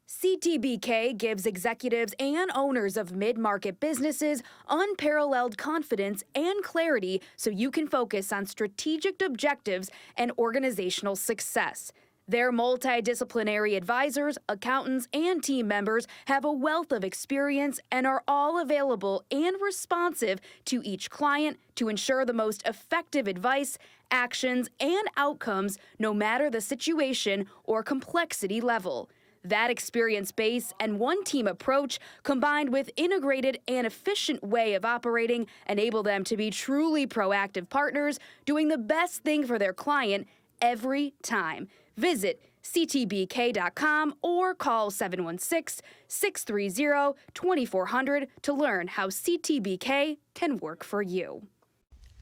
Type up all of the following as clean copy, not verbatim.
CTBK gives executives and owners of mid-market businesses unparalleled confidence and clarity so you can focus on strategic objectives and organizational success. Their multidisciplinary advisors, accountants, and team members have a wealth of experience and are all available and responsive to each client to ensure the most effective advice, actions, and outcomes no matter the situation or complexity level. That experience base and one-team approach, combined with integrated and efficient way of operating, enable them to be truly proactive partners, doing the best thing for their client every time. Visit ctbk.com or call 716-630-2400 to learn how CTBK can work for you.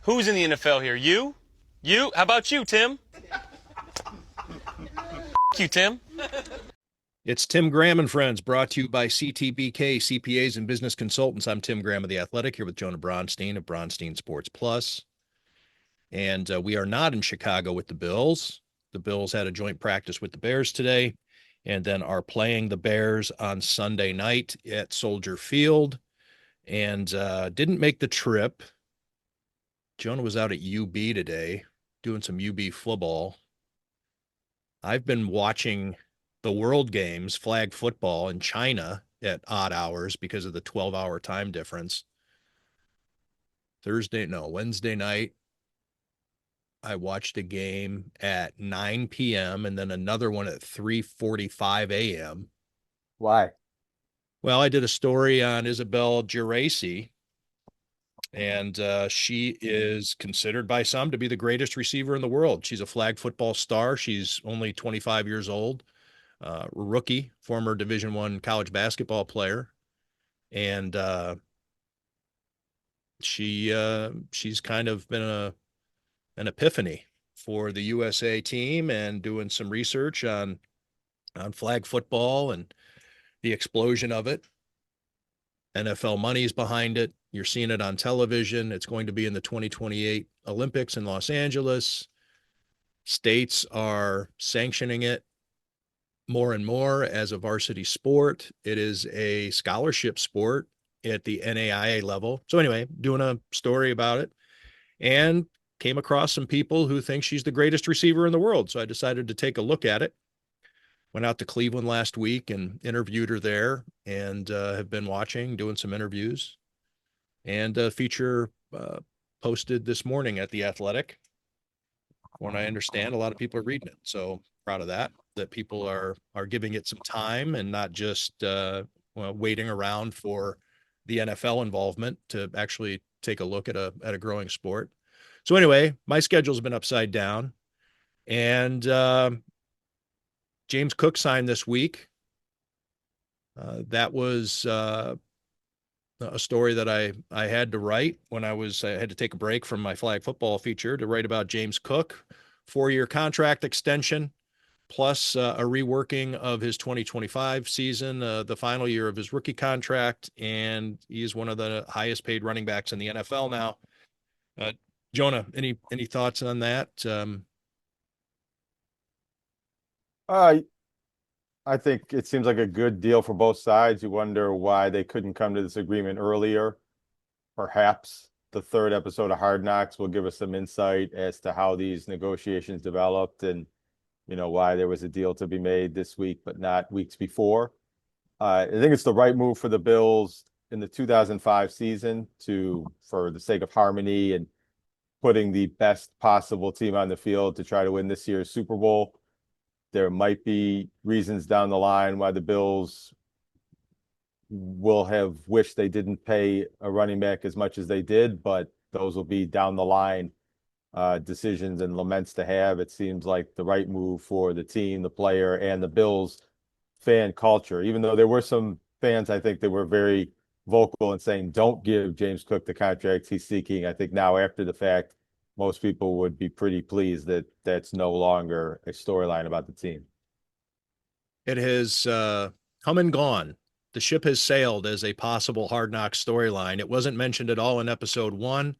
Who's in the NFL here? You? You? How about you, Tim? You, Tim. It's Tim Graham and Friends, brought to you by CTBK, CPAs and Business Consultants. I'm Tim Graham of The Athletic, here with Jonah Bronstein of Bronstein Sports Plus. And we are not in Chicago with the Bills. The Bills had a joint practice with the Bears today, and then are playing the Bears on Sunday night at Soldier Field, and didn't make the trip. Jonah was out at UB today doing some UB football. I've been watching the World Games, flag football, in China at odd hours because of the 12-hour time difference. Wednesday night, I watched a game at 9 p.m. and then another one at 3:45 a.m. Why? Well, I did a story on Isabel Geraci, and she is considered by some to be the greatest receiver in the world. She's a flag football star. She's only 25 years old, rookie, former Division I college basketball player, and she's kind of been an epiphany for the USA team, and doing some research on flag football and the explosion of it. NFL money's behind it. You're seeing it on television. It's going to be in the 2028 Olympics in Los Angeles. States are sanctioning it more and more as a varsity sport. It is a scholarship sport at the NAIA level. So anyway, doing a story about it, and came across some people who think she's the greatest receiver in the world. So I decided to take a look at it. Went out to Cleveland last week and interviewed her there, and have been doing some interviews, and a feature posted this morning at The Athletic. When I understand, a lot of people are reading it. So proud of that people are giving it some time and not just waiting around for the NFL involvement to actually take a look at a growing sport. So anyway, my schedule's been upside down, and James Cook signed this week. That was a story that I had to write when I had to take a break from my flag football feature to write about James Cook. 4-year contract extension, plus a reworking of his 2025 season, the final year of his rookie contract, and he is one of the highest paid running backs in the NFL now. Jonah, any thoughts on that? I think it seems like a good deal for both sides. You wonder why they couldn't come to this agreement earlier. Perhaps the third episode of Hard Knocks will give us some insight as to how these negotiations developed, and why there was a deal to be made this week but not weeks before. I think it's the right move for the Bills in the 2005 season for the sake of harmony and putting the best possible team on the field to try to win this year's Super Bowl. There might be reasons down the line why the Bills will have wished they didn't pay a running back as much as they did, but those will be down the line decisions and laments to have. It seems like the right move for the team, the player, and the Bills fan culture. Even though there were some fans, I think, that were very vocal in saying, don't give James Cook the contract he's seeking. I think now, after the fact, most people would be pretty pleased that that's no longer a storyline about the team. It has come and gone. The ship has sailed as a possible Hard Knocks storyline. It wasn't mentioned at all in episode 1,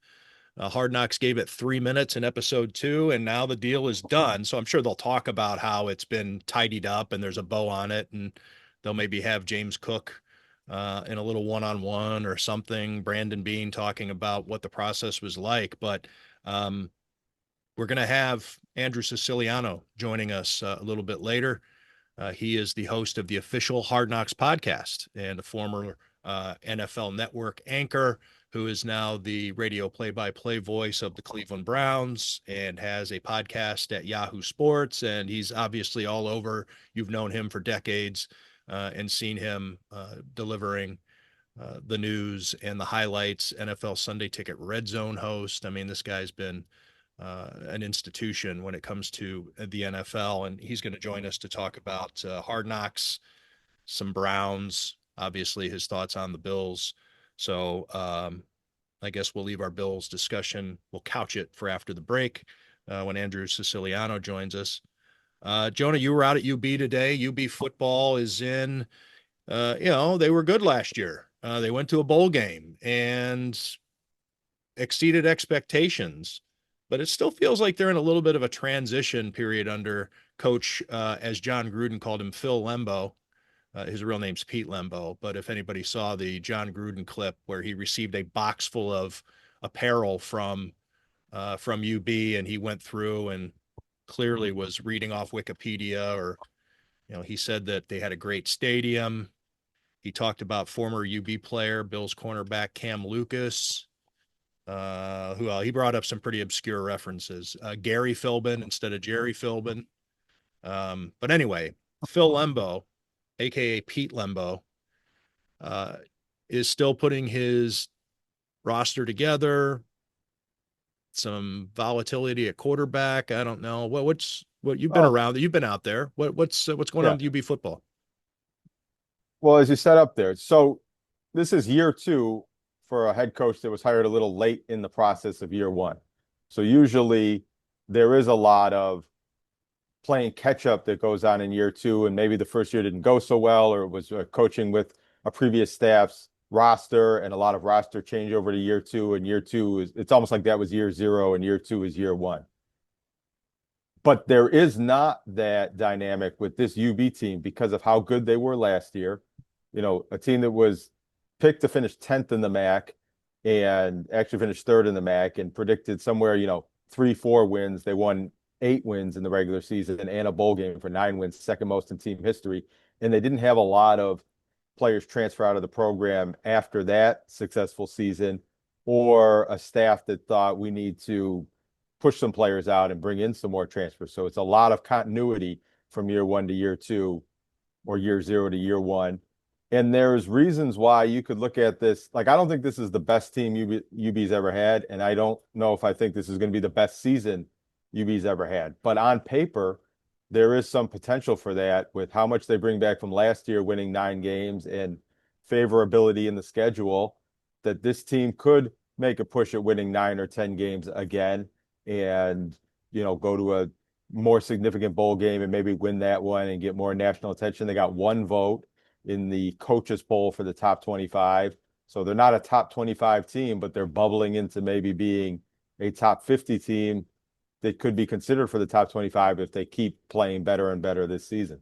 Hard Knocks gave it 3 minutes in episode 2, and now the deal is done. So I'm sure they'll talk about how it's been tidied up and there's a bow on it, and they'll maybe have James Cook in a little one-on-one or something, Brandon Bean talking about what the process was like. But we're going to have Andrew Siciliano joining us a little bit later. He is the host of the official Hard Knocks podcast and a former NFL Network anchor who is now the radio play-by-play voice of the Cleveland Browns and has a podcast at Yahoo Sports. And he's obviously all over. You've known him for decades and seen him delivering the news and the highlights. NFL Sunday Ticket Red Zone host. I mean, this guy's been an institution when it comes to the NFL, and he's going to join us to talk about Hard Knocks, some Browns, obviously his thoughts on the Bills. So I guess we'll leave our Bills discussion. We'll couch it for after the break when Andrew Siciliano joins us. Jonah, you were out at UB today. UB football is in, they were good last year. They went to a bowl game and exceeded expectations, but it still feels like they're in a little bit of a transition period under coach, as John Gruden called him, Phil Lembo. His real name's Pete Lembo, but if anybody saw the John Gruden clip where he received a box full of apparel from UB, and he went through and clearly was reading off Wikipedia, or he said that they had a great stadium. He talked about former UB player, Bills cornerback Cam Lucas, who he brought up some pretty obscure references. Gary Philbin instead of Jerry Philbin. But anyway, Phil Lembo, aka Pete Lembo, is still putting his roster together. Some volatility at quarterback. I don't know what you've been around. You've been out there. What's going on with UB football? Well, as you set up there, so this is year 2 for a head coach that was hired a little late in the process of year 1. So usually there is a lot of playing catch up that goes on in year 2, and maybe the first year didn't go so well, or it was coaching with a previous staff's roster and a lot of roster changeover to year 2, and year 2 it's almost like that was year 0 and year 2 is year 1. But there is not that dynamic with this UB team because of how good they were last year. A team that was picked to finish 10th in the MAC and actually finished 3rd in the MAC and predicted somewhere, 3-4 wins. They won 8 wins in the regular season and a bowl game for 9 wins, second most in team history. And they didn't have a lot of players transfer out of the program after that successful season, or a staff that thought we need to push some players out and bring in some more transfers. So it's a lot of continuity from year 1 to year 2 or year 0 to year 1. And there's reasons why you could look at this. Like, I don't think this is the best team UB's ever had. And I don't know if I think this is going to be the best season UB's ever had. But on paper, there is some potential for that with how much they bring back from last year, winning 9 games, and favorability in the schedule, that this team could make a push at winning 9 or 10 games again and, go to a more significant bowl game and maybe win that one and get more national attention. They got 1 vote in the coaches poll for the top 25. So they're not a top 25 team, but they're bubbling into maybe being a top 50 team that could be considered for the top 25 if they keep playing better and better this season.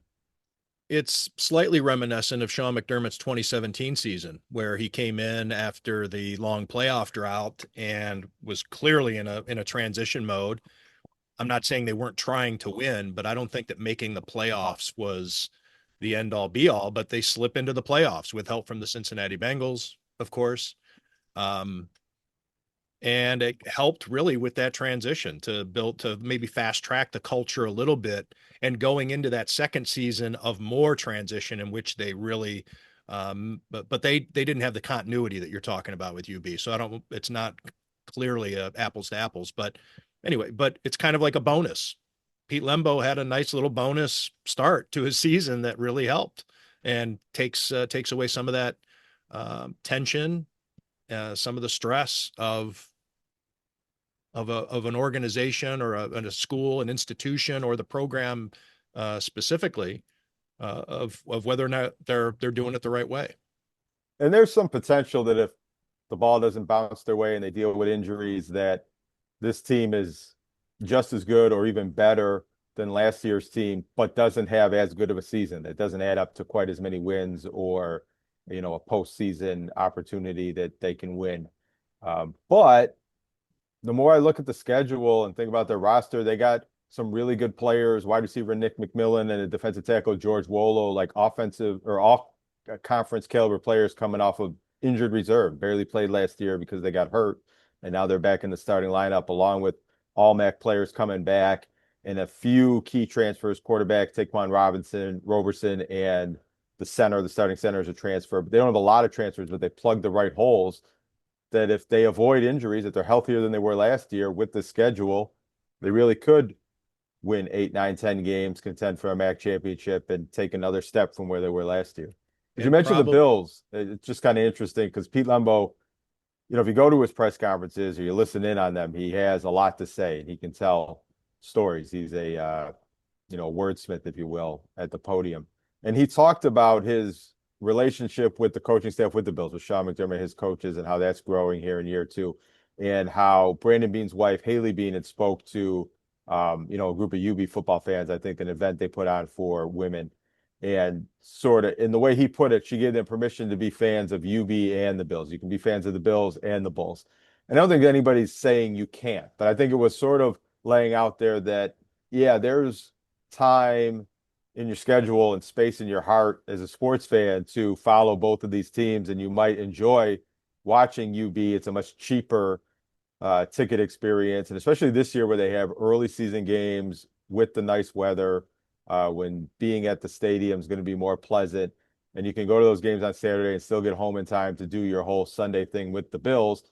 It's slightly reminiscent of Sean McDermott's 2017 season, where he came in after the long playoff drought and was clearly in a transition mode. I'm not saying they weren't trying to win, but I don't think that making the playoffs was the end all be all, but they slip into the playoffs with help from the Cincinnati Bengals, of course. And it helped really with that transition to maybe fast track the culture a little bit, and going into that second season of more transition in which they really, but they didn't have the continuity that you're talking about with UB. So it's not clearly apples to apples, but anyway, but it's kind of like a bonus. Pete Lembo had a nice little bonus start to his season that really helped and takes away some of that tension, some of the stress of an organization or a school, an institution, or the program specifically, of whether or not they're doing it the right way. And there's some potential that if the ball doesn't bounce their way and they deal with injuries, that this team is just as good or even better than last year's team, but doesn't have as good of a season. It doesn't add up to quite as many wins or, a postseason opportunity that they can win. But the more I look at the schedule and think about their roster, they got some really good players, wide receiver Nick McMillan and a defensive tackle George Wolo, like offensive or off conference caliber players coming off of injured reserve, barely played last year because they got hurt. And now they're back in the starting lineup along with all MAC players coming back and a few key transfers, quarterback Taquan Roberson, and the starting center is a transfer. But they don't have a lot of transfers, but they plug the right holes that if they avoid injuries, if they're healthier than they were last year with the schedule, they really could win 8, 9, 10 games, contend for a MAC championship, and take another step from where they were last year. As you mentioned the Bills, it's just kind of interesting because Pete Lembo, if you go to his press conferences or you listen in on them, he has a lot to say and he can tell stories. He's a wordsmith, if you will, at the podium. And he talked about his relationship with the coaching staff with the Bills, with Sean McDermott, his coaches, and how that's growing here in year 2, and how Brandon Beane's wife, Haley Beane, had spoke to a group of UB football fans, I think an event they put on for women. And sort of in the way he put it, she gave them permission to be fans of UB and the Bills. You can be fans of the Bills and the Bulls. And I don't think anybody's saying you can't, but I think it was sort of laying out there that, yeah, there's time in your schedule and space in your heart as a sports fan to follow both of these teams, and you might enjoy watching UB. It's a much cheaper ticket experience, and especially this year where they have early season games with the nice weather, when being at the stadium is going to be more pleasant, and you can go to those games on Saturday and still get home in time to do your whole Sunday thing with the Bills.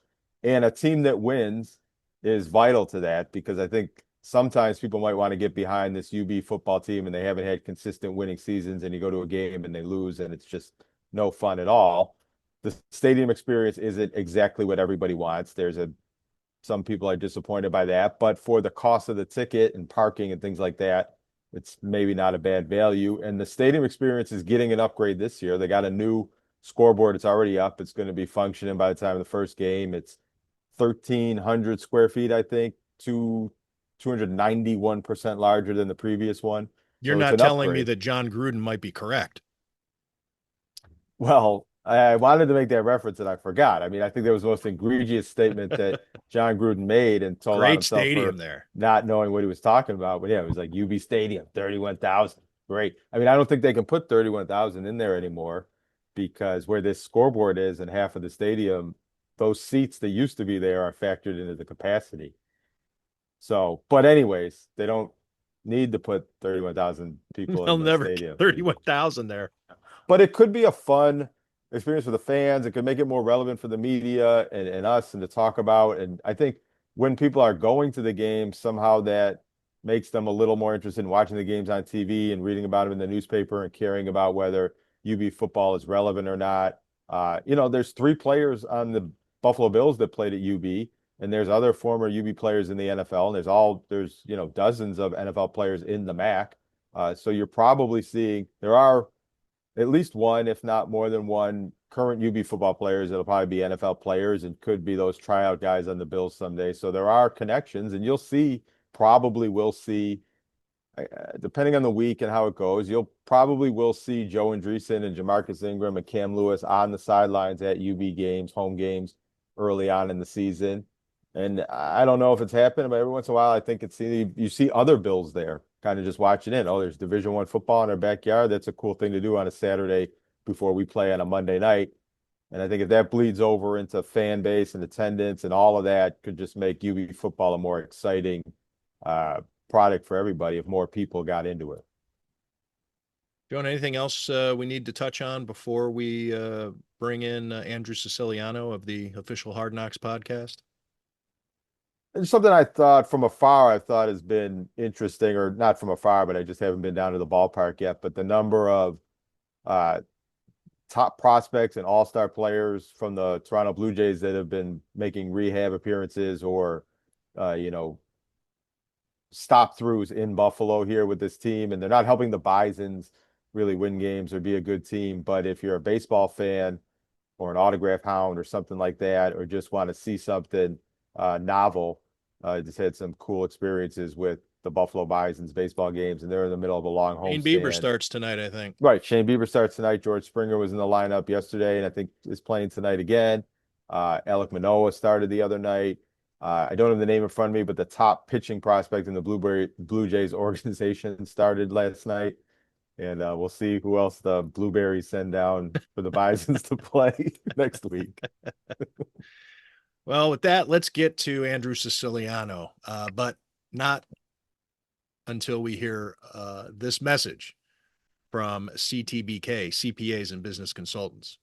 And a team that wins is vital to that, because I think sometimes people might want to get behind this UB football team and they haven't had consistent winning seasons, and you go to a game and they lose and it's just no fun at all. The stadium experience isn't exactly what everybody wants. Some people are disappointed by that, but for the cost of the ticket and parking and things like that, it's maybe not a bad value. And the stadium experience is getting an upgrade this year. They got a new scoreboard. It's already up. It's going to be functioning by the time of the first game. It's 1,300 square feet, I think, 291% larger than the previous one. You're not telling me that John Gruden might be correct. Well, I wanted to make that reference and I forgot. I mean, I think that was the most egregious statement that John Gruden made, and told on himself for not knowing what he was talking about. But yeah, it was like UB Stadium, 31,000. Great. I mean, I don't think they can put 31,000 in there anymore, because where this scoreboard is in half of the stadium, those seats that used to be there are factored into the capacity. So, but anyways, they don't need to put 31,000 people in the stadium. 31,000 there. But it could be a fun experience for the fans. It could make it more relevant for the media and us, and to talk about. And I think when people are going to the games, somehow that makes them a little more interested in watching the games on TV and reading about them in the newspaper and caring about whether UB football is relevant or not. There's 3 players on the Buffalo Bills that played at UB, and there's other former UB players in the NFL, and there's dozens of NFL players in the MAC. So you're probably seeing there are at least one, if not more than one, current UB football players that'll probably be NFL players and could be those tryout guys on the Bills someday. So there are connections, and we'll see, depending on the week and how it goes, will see Joe Andreessen and Jamarcus Ingram and Cam Lewis on the sidelines at UB games, home games, early on in the season. And I don't know if it's happened, but every once in a while, I think you see other Bills there, kind of just watching in. Oh, there's Division I football in our backyard. That's a cool thing to do on a Saturday before we play on a Monday night. And I think if that bleeds over into fan base and attendance and all of that, could just make UB football a more exciting product for everybody if more people got into it. John, anything else we need to touch on before we bring in Andrew Siciliano of the official Hard Knocks podcast? It's something I thought from afar, has been interesting, or not from afar, but I just haven't been down to the ballpark yet. But the number of top prospects and all-star players from the Toronto Blue Jays that have been making rehab appearances or, stop-throughs in Buffalo here with this team. And they're not helping the Bisons really win games or be a good team. But if you're a baseball fan or an autograph hound or something like that, or just want to see something novel, Just had some cool experiences with the Buffalo Bisons baseball games, and they're in the middle of a long Shane homestand. Bieber starts tonight, I think. Right. Shane Bieber starts tonight. George Springer was in the lineup yesterday, and I think is playing tonight again. Alek Manoah started the other night. I don't have the name in front of me, but the top pitching prospect in the Blue Jays organization started last night. And we'll see who else the Blueberries send down for the Bisons to play next week. Well, with that, let's get to Andrew Siciliano, but not until we hear this message from CTBK, CPAs and Business Consultants.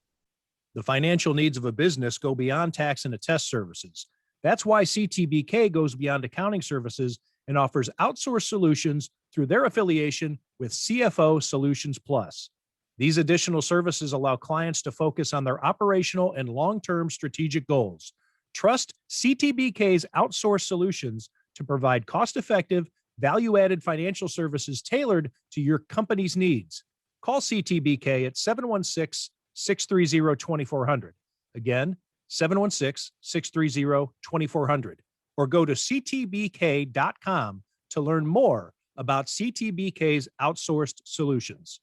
The financial needs of a business go beyond tax and attest services. That's why CTBK goes beyond accounting services and offers outsourced solutions through their affiliation with CFO Solutions Plus. These additional services allow clients to focus on their operational and long-term strategic goals. Trust CTBK's outsourced solutions to provide cost-effective, value-added financial services tailored to your company's needs. Call CTBK at 716-630-2400. Again, 716-630-2400. Or go to ctbk.com to learn more about CTBK's outsourced solutions.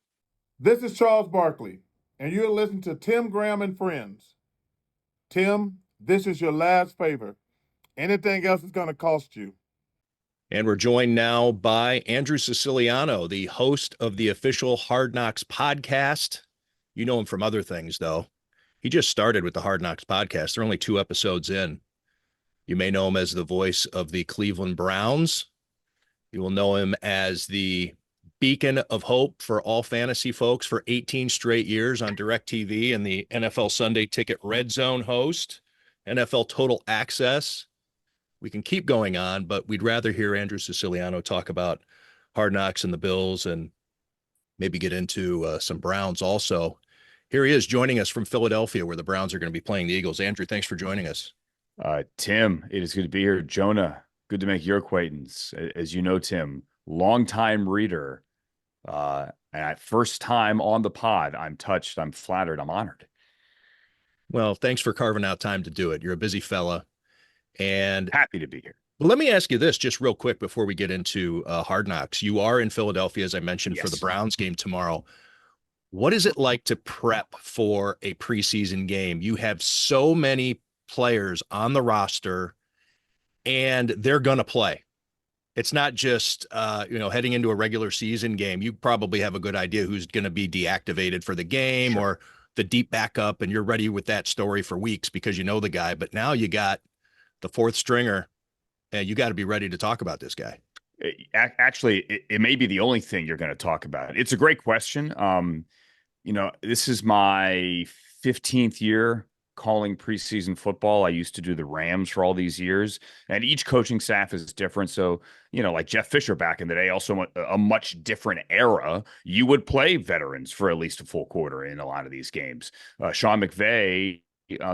This is Charles Barkley, and you're listening to Tim Graham and Friends. Tim, this is your last favor. Anything else is going to cost you. And we're joined now by Andrew Siciliano, the host of the official Hard Knocks podcast. You know him from other things, though. He just started with the Hard Knocks podcast. They're only 2 episodes in. You may know him as the voice of the Cleveland Browns. You will know him as the beacon of hope for all fantasy folks for 18 straight years on DirecTV and the NFL Sunday Ticket Red Zone host, NFL Total Access. We can keep going on, but we'd rather hear Andrew Siciliano talk about Hard Knocks and the Bills and maybe get into some Browns also. Here he is joining us from Philadelphia, where the Browns are going to be playing the Eagles. Andrew, thanks for joining us. Tim, it is good to be here. Jonah, good to make your acquaintance. As you know, Tim, longtime reader, and first time on the pod. I'm touched, I'm flattered, I'm honored. Well, thanks for carving out time to do it. You're a busy fella. And happy to be here. Well, let me ask you this just real quick before we get into Hard Knocks. You are in Philadelphia, as I mentioned, for the Browns game tomorrow. What is it like to prep for a preseason game? You have so many players on the roster, and they're going to play. It's not just, heading into a regular season game. You probably have a good idea who's going to be deactivated for the game or the deep backup, and you're ready with that story for weeks because you know the guy. But now you got the fourth stringer, and you got to be ready to talk about this guy. Actually, it may be the only thing you're going to talk about. It's a great question. This is my 15th year calling preseason football. I used to do the Rams for all these years, and each coaching staff is different. So, like Jeff Fisher back in the day, also a much different era, you would play veterans for at least a full quarter in a lot of these games. Sean McVay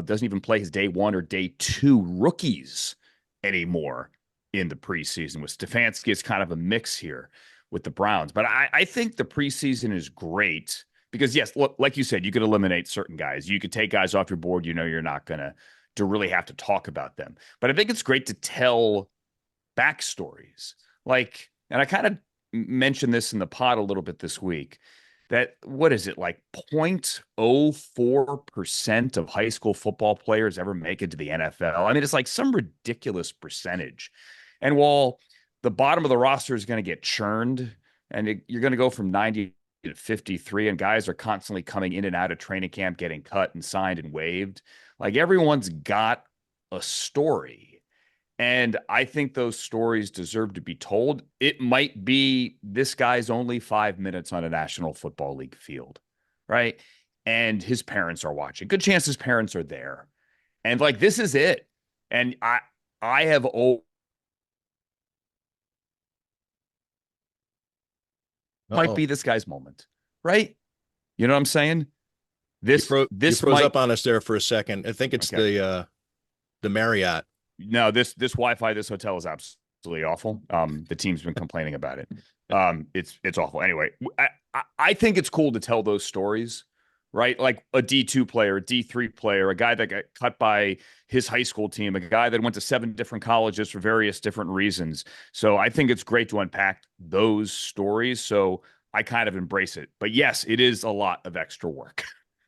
doesn't even play his day 1 or day 2 rookies anymore in the preseason. With Stefanski, it's kind of a mix here with the Browns. But I think the preseason is great because, yes, look, like you said, you could eliminate certain guys. You could take guys off your board. You're not going to really have to talk about them. But I think it's great to tell backstories. And I kind of mentioned this in the pod a little bit this week, that, what is it, like 0.04% of high school football players ever make it to the NFL? I mean, it's like some ridiculous percentage. And while the bottom of the roster is going to get churned, and you're going to go from 90 to 53, and guys are constantly coming in and out of training camp, getting cut and signed and waived, like everyone's got a story. And I think those stories deserve to be told. It might be this guy's only 5 minutes on a National Football League field, right? And his parents are watching. Good chance his parents are there. And this is it. And I have might be this guy's moment, right? You know what I'm saying? This froze up on us there for a second. I think it's the Marriott. No, this Wi-Fi, this hotel is absolutely awful. The team's been complaining about it. It's awful. Anyway, I think it's cool to tell those stories right? Like a D2 player, a D3 player, a guy that got cut by his high school team, a guy that went to 7 different colleges for various different reasons. So I think it's great to unpack those stories. So I kind of embrace it. But yes, it is a lot of extra work.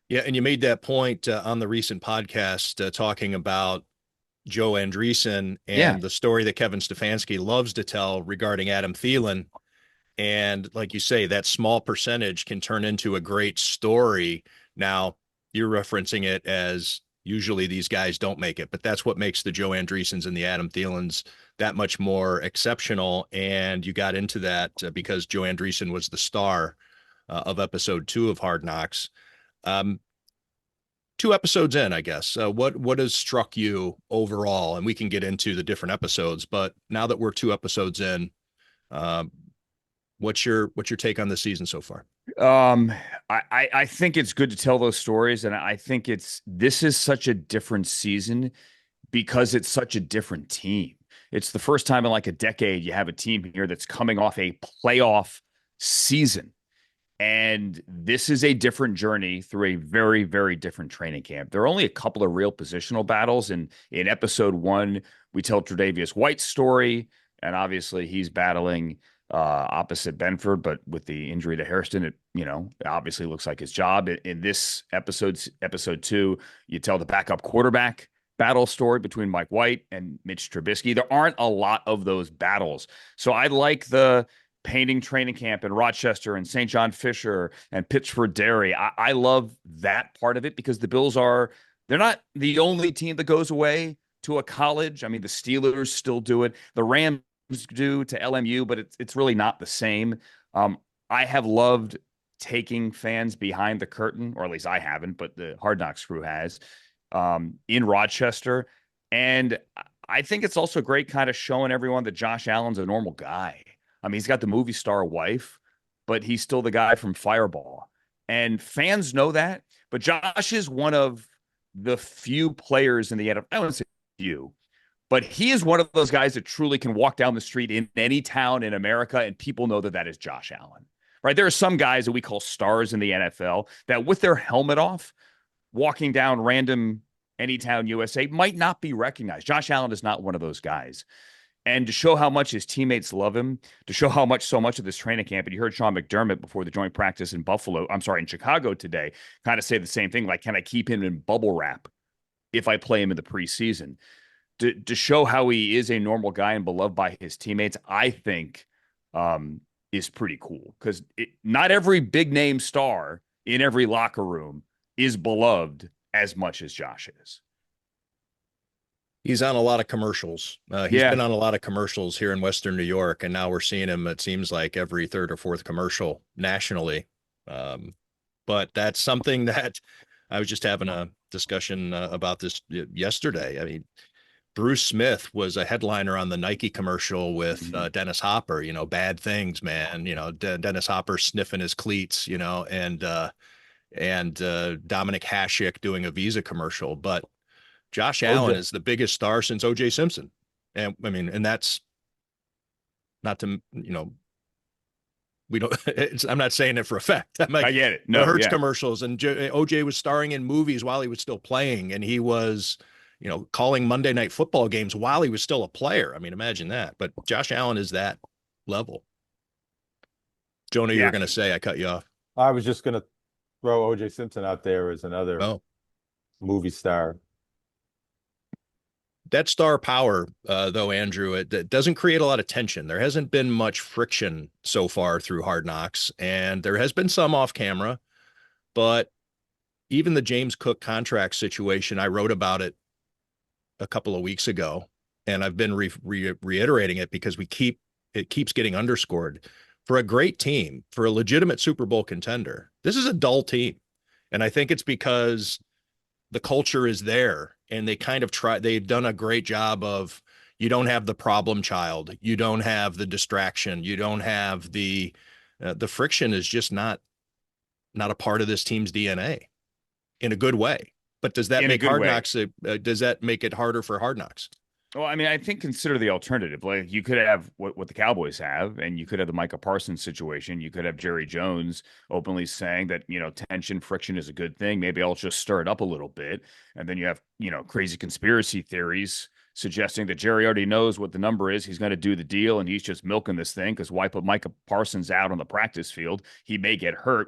Yeah, and you made that point on the recent podcast talking about Joe Andreessen Yeah. and the story that Kevin Stefanski loves to tell regarding Adam Thielen. And like you say, that small percentage can turn into a great story. Now, you're referencing it as usually these guys don't make it, but that's what makes the Joe Andreessens and the Adam Thielens that much more exceptional. And you got into that because Joe Andreessen was the star of episode 2 of Hard Knocks. 2 episodes in, I guess. What has struck you overall? And we can get into the different episodes, but now that we're 2 episodes in, what's your take on the season so far? I think it's good to tell those stories, and I think this is such a different season because it's such a different team. It's the first time in like a decade you have a team here that's coming off a playoff season. And this is a different journey through a very, very different training camp. There are only a couple of real positional battles. And in episode 1, we tell Tre'Davious White's story. And obviously he's battling opposite Benford, but with the injury to Hairston, it obviously looks like his job. In this episode 2, you tell the backup quarterback battle story between Mike White and Mitch Trubisky. There aren't a lot of those battles. So I like the painting training camp in Rochester and St. John Fisher and Pittsford Dairy. I love that part of it because the Bills they're not the only team that goes away to a college. I mean, the Steelers still do it. The Rams do to LMU, but it's really not the same. I have loved taking fans behind the curtain, or at least I haven't, but the Hard Knocks crew has, in Rochester. And I think it's also great kind of showing everyone that Josh Allen's a normal guy. I mean, he's got the movie star wife, but he's still the guy from Fireball. And fans know that. But Josh is one of the few players in the NFL. I wouldn't say few, but he is one of those guys that truly can walk down the street in any town in America, and people know that that is Josh Allen. Right? There are some guys that we call stars in the NFL that with their helmet off, walking down random Anytown, USA, might not be recognized. Josh Allen is not one of those guys. And to show how much his teammates love him, to show how much so much of this training camp, and you heard Sean McDermott before the joint practice in in Chicago today, kind of say the same thing, like, can I keep him in bubble wrap if I play him in the preseason? To show how he is a normal guy and beloved by his teammates, I think is pretty cool because not every big name star in every locker room is beloved as much as Josh is. He's on a lot of commercials. He's been on a lot of commercials here in Western New York, and now we're seeing him, it seems like, every 3rd or 4th commercial nationally. But that's something that I was just having a discussion about this yesterday. I mean, Bruce Smith was a headliner on the Nike commercial with Dennis Hopper, bad things, man, Dennis Hopper sniffing his cleats, and Dominic Hasek doing a Visa commercial. But Josh Allen is the biggest star since O.J. Simpson. And I mean, and that's not to, we don't, I'm not saying it for effect. I'm like, I get it. No, Hertz commercials, and O.J. was starring in movies while he was still playing, and he was, calling Monday Night Football games while he was still a player. I mean, imagine that. But Josh Allen is that level. Jonah, you were going to say, I cut you off. I was just going to throw O.J. Simpson out there as another movie star. That star power, though, Andrew, it doesn't create a lot of tension. There hasn't been much friction so far through Hard Knocks, and there has been some off camera, but even the James Cook contract situation, I wrote about it a couple of weeks ago, and I've been reiterating it because it keeps getting underscored. For a great team, for a legitimate Super Bowl contender, this is a dull team. And I think it's because the culture is there, and they've done a great job of, you don't have the problem child, you don't have the distraction, you don't have the friction is just not a part of this team's DNA in a good way. But does that make Hard Knocks, does that make it harder for Hard Knocks? Well, I mean, I think consider the alternative. Like you could have what the Cowboys have, and you could have the Micah Parsons situation. You could have Jerry Jones openly saying that, tension, friction is a good thing. Maybe I'll just stir it up a little bit. And then you have, crazy conspiracy theories suggesting that Jerry already knows what the number is. He's going to do the deal, and he's just milking this thing because why put Micah Parsons out on the practice field? He may get hurt.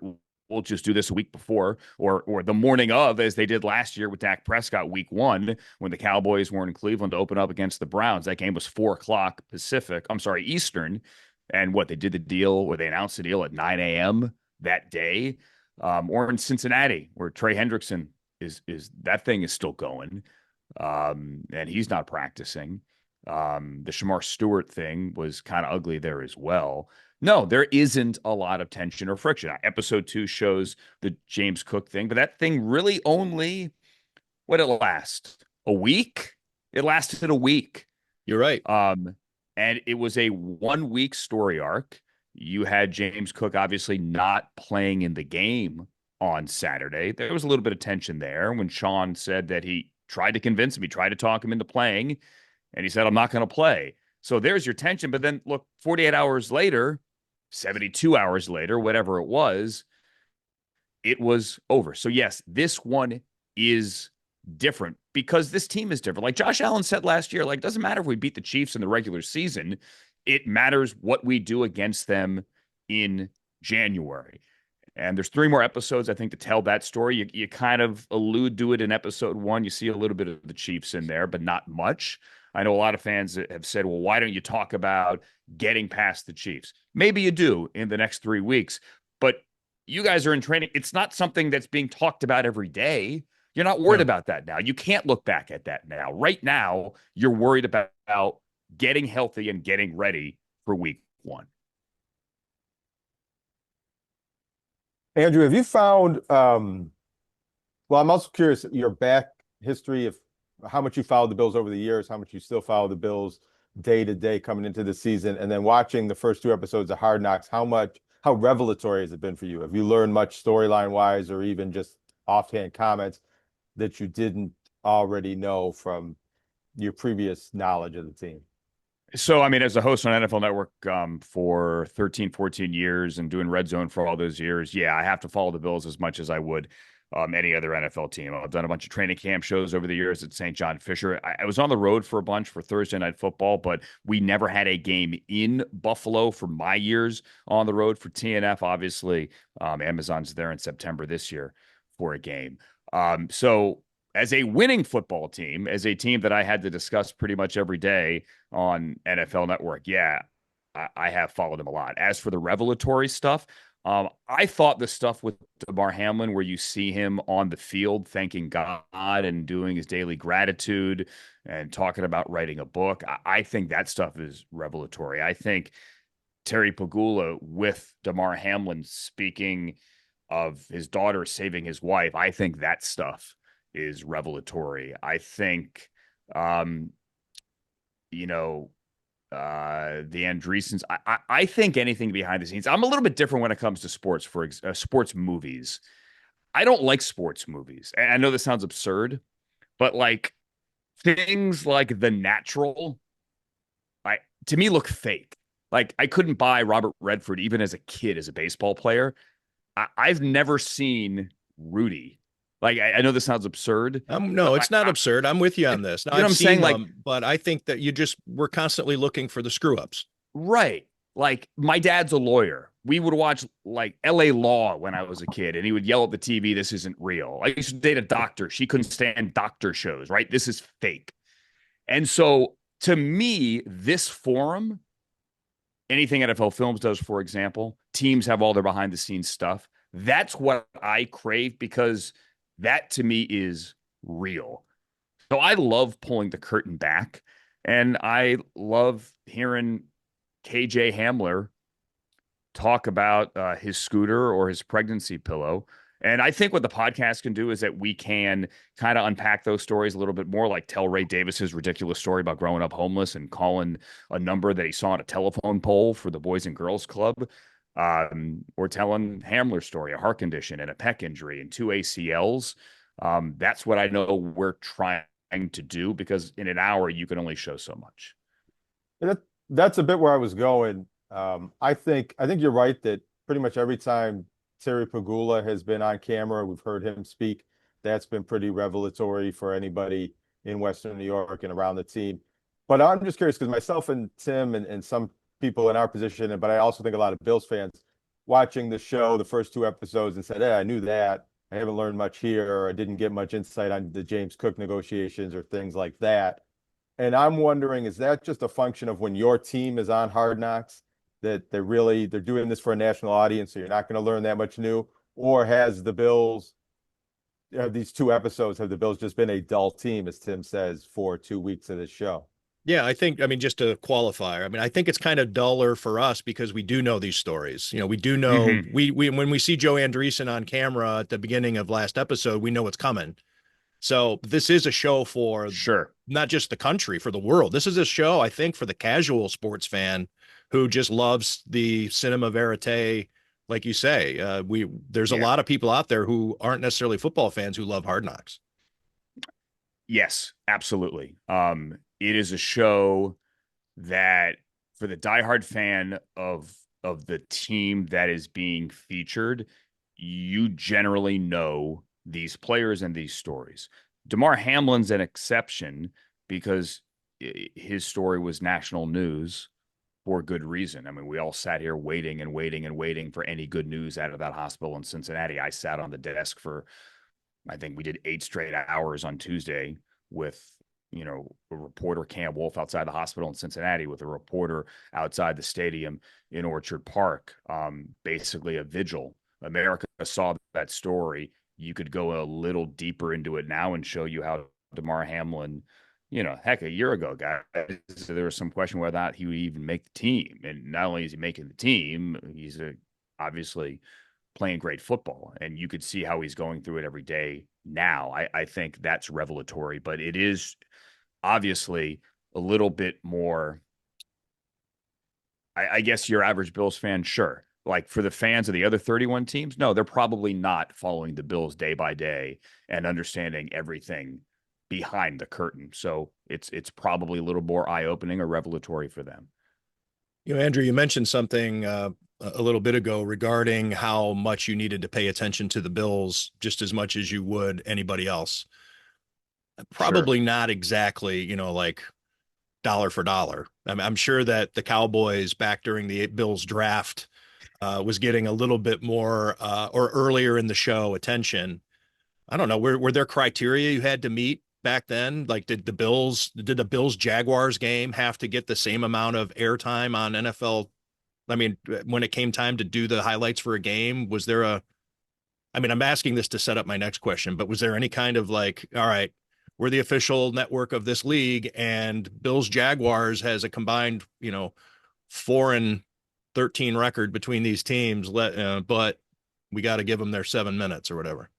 We'll just do this a week before or the morning of, as they did last year with Dak Prescott week 1 when the Cowboys were in Cleveland to open up against the Browns. That game was 4:00 Eastern. And they did the deal, or they announced the deal at 9 a.m. that day. Or in Cincinnati, where Trey Hendrickson is that thing is still going. And he's not practicing. The Shamar Stewart thing was kind of ugly there as well. No, there isn't a lot of tension or friction. Episode 2 shows the James Cook thing, but that thing really only, what it last? A week? It lasted a week. You're right. And it was a 1-week story arc. You had James Cook obviously not playing in the game on Saturday. There was a little bit of tension there when Sean said that he tried to convince him, he tried to talk him into playing, and he said, I'm not going to play. So there's your tension. But then look, 48 hours later, 72 hours later, whatever it was over. So yes, this one is different because this team is different. Like Josh Allen said last year, it doesn't matter if we beat the Chiefs in the regular season. It matters what we do against them in January. And there's 3 more episodes, I think, to tell that story. You kind of allude to it in episode 1. You see a little bit of the Chiefs in there, but not much. I know a lot of fans have said, well, why don't you talk about getting past the Chiefs? Maybe you do in the next 3 weeks, but you guys are in training. It's not something that's being talked about every day. You're not worried about that now. You can't look back at that now. Right now, you're worried about getting healthy and getting ready for week 1. Andrew, have you found, well, I'm also curious your back history of how much you followed the Bills over the years, how much you still follow the Bills day to day coming into the season, and then watching the first 2 episodes of Hard Knocks, how revelatory has it been for you? Have you learned much storyline wise or even just offhand comments that you didn't already know from your previous knowledge of the team? So, I mean, as a host on NFL Network for 13, 14 years and doing Red Zone for all those years, yeah, I have to follow the Bills as much as I would any other NFL team. I've done a bunch of training camp shows over the years at St. John Fisher. I was on the road for a bunch for Thursday Night Football, but we never had a game in Buffalo for my years on the road for TNF. Obviously, Amazon's there in September this year for a game. So as a winning football team, as a team that I had to discuss pretty much every day on NFL Network, yeah, I have followed him a lot. As for the revelatory stuff, I thought the stuff with Damar Hamlin, where you see him on the field thanking God and doing his daily gratitude and talking about writing a book, I think that stuff is revelatory. I think Terry Pagula with Damar Hamlin speaking of his daughter saving his wife, I think that stuff is revelatory. I think, the Andreessens. I think anything behind the scenes. I'm a little bit different when it comes to sports. For sports movies, I don't like sports movies. And I know this sounds absurd, but things like The Natural, to me look fake. I couldn't buy Robert Redford even as a kid as a baseball player. I've never seen Rudy. I know this sounds absurd. No, it's not absurd. I'm with you on this. Now, you know what I'm saying? But I think that we're constantly looking for the screw ups. Right. My dad's a lawyer. We would watch LA Law when I was a kid, and he would yell at the TV, "This isn't real." I used to date a doctor. She couldn't stand doctor shows, right? This is fake. And so to me, this forum, anything NFL Films does, for example, teams have all their behind the scenes stuff. That's what I crave because that to me is real. So I love pulling the curtain back, and I love hearing KJ Hamler talk about his scooter or his pregnancy pillow. And I think what the podcast can do is that we can kind of unpack those stories a little bit more, tell Ray Davis's ridiculous story about growing up homeless and calling a number that he saw on a telephone pole for the Boys and Girls Club. Or telling Hamler's story, a heart condition and a pec injury and 2 ACLs. That's what I know we're trying to do, because in an hour you can only show so much. And that's a bit where I was going. I think you're right that pretty much every time Terry Pagula has been on camera, we've heard him speak. That's been pretty revelatory for anybody in Western New York and around the team. But I'm just curious because myself and Tim and some people in our position, but I also think a lot of Bills fans watching the show, the first 2 episodes, and said, "Hey, I knew that. I haven't learned much here, or I didn't get much insight on the James Cook negotiations or things like that." And I'm wondering, is that just a function of when your team is on Hard Knocks, that they're doing this for a national audience, so you're not going to learn that much new? Or has the Bills, these 2 episodes, have the Bills just been a dull team, as Tim says, for 2 weeks of this show? Yeah, I mean, just to qualify, I mean, I think it's kind of duller for us because we do know these stories. We do know we when we see Joe Andreessen on camera at the beginning of last episode, we know what's coming. So this is a show for not just the country, for the world. This is a show, I think, for the casual sports fan who just loves the cinema verite. Like you say, there's a lot of people out there who aren't necessarily football fans who love Hard Knocks. Yes, absolutely. It is a show that, for the diehard fan of the team that is being featured, you generally know these players and these stories. Damar Hamlin's an exception because his story was national news for good reason. I mean, we all sat here waiting and waiting and waiting for any good news out of that hospital in Cincinnati. I sat on the desk for, I think we did 8 straight hours on Tuesday with, a reporter, Cam Wolf, outside the hospital in Cincinnati, with a reporter outside the stadium in Orchard Park. Basically a vigil. America saw that story. You could go a little deeper into it now and show you how Damar Hamlin, heck, a year ago, guys, there was some question whether or not he would even make the team. And not only is he making the team, he's obviously playing great football, and you could see how he's going through it every day now. I think that's revelatory, but it is obviously a little bit more, I guess your average Bills fan, sure. Like, for the fans of the other 31 teams, no, they're probably not following the Bills day by day and understanding everything behind the curtain. So it's probably a little more eye-opening or revelatory for them. Andrew, you mentioned something a little bit ago regarding how much you needed to pay attention to the Bills just as much as you would anybody else. Probably not exactly, like dollar for dollar. I'm sure that the Cowboys back during the Bills draft was getting a little bit more or earlier in the show attention. I don't know. Were there criteria you had to meet back then? Like, did the Bills Jaguars game have to get the same amount of airtime on NFL? I mean, when it came time to do the highlights for a game, was there I'm asking this to set up my next question, but was there any kind of like, all right, we're the official network of this league, and Bills Jaguars has a combined, 4-13 record between these teams, but we got to give them their 7 minutes or whatever.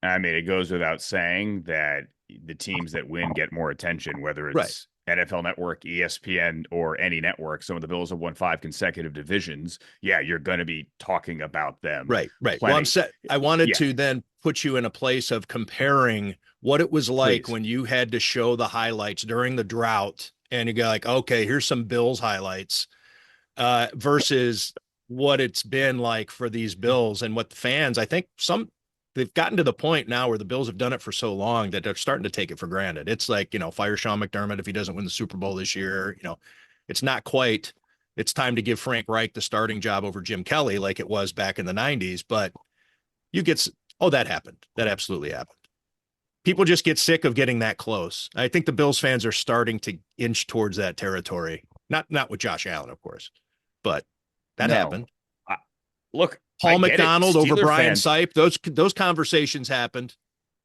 I mean, it goes without saying that the teams that win get more attention, whether it's NFL Network, ESPN, or any network. Some of the Bills have won 5 consecutive divisions. Yeah, you're going to be talking about them. Right. Well, I wanted to then put you in a place of comparing what it was like when you had to show the highlights during the drought, and you go like, okay, here's some Bills highlights, versus what it's been like for these Bills and what the fans, I think they've gotten to the point now where the Bills have done it for so long that they're starting to take it for granted. It's like, fire Sean McDermott if he doesn't win the Super Bowl this year. It's not quite, it's time to give Frank Reich the starting job over Jim Kelly like it was back in the 90s. But that happened. That absolutely happened. People just get sick of getting that close. I think the Bills fans are starting to inch towards that territory. Not with Josh Allen, of course, but that happened. Look, Paul McDonald over Brian Sipe. Those conversations happened.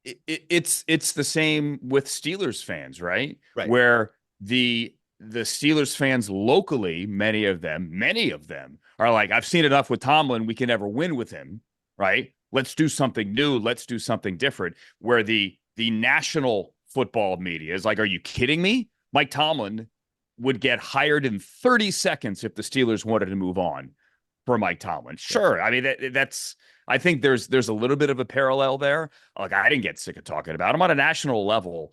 It's the same with Steelers fans, right? Right. Where the Steelers fans locally, many of them are like, I've seen enough with Tomlin. We can never win with him, right? Let's do something new. Let's do something different. Where the national football media is like, are you kidding me? Mike Tomlin would get hired in 30 seconds if the Steelers wanted to move on. for Mike Tomlin. Sure. I mean, that's, I think there's a little bit of a parallel there. Like, I didn't get sick of talking about him on a national level.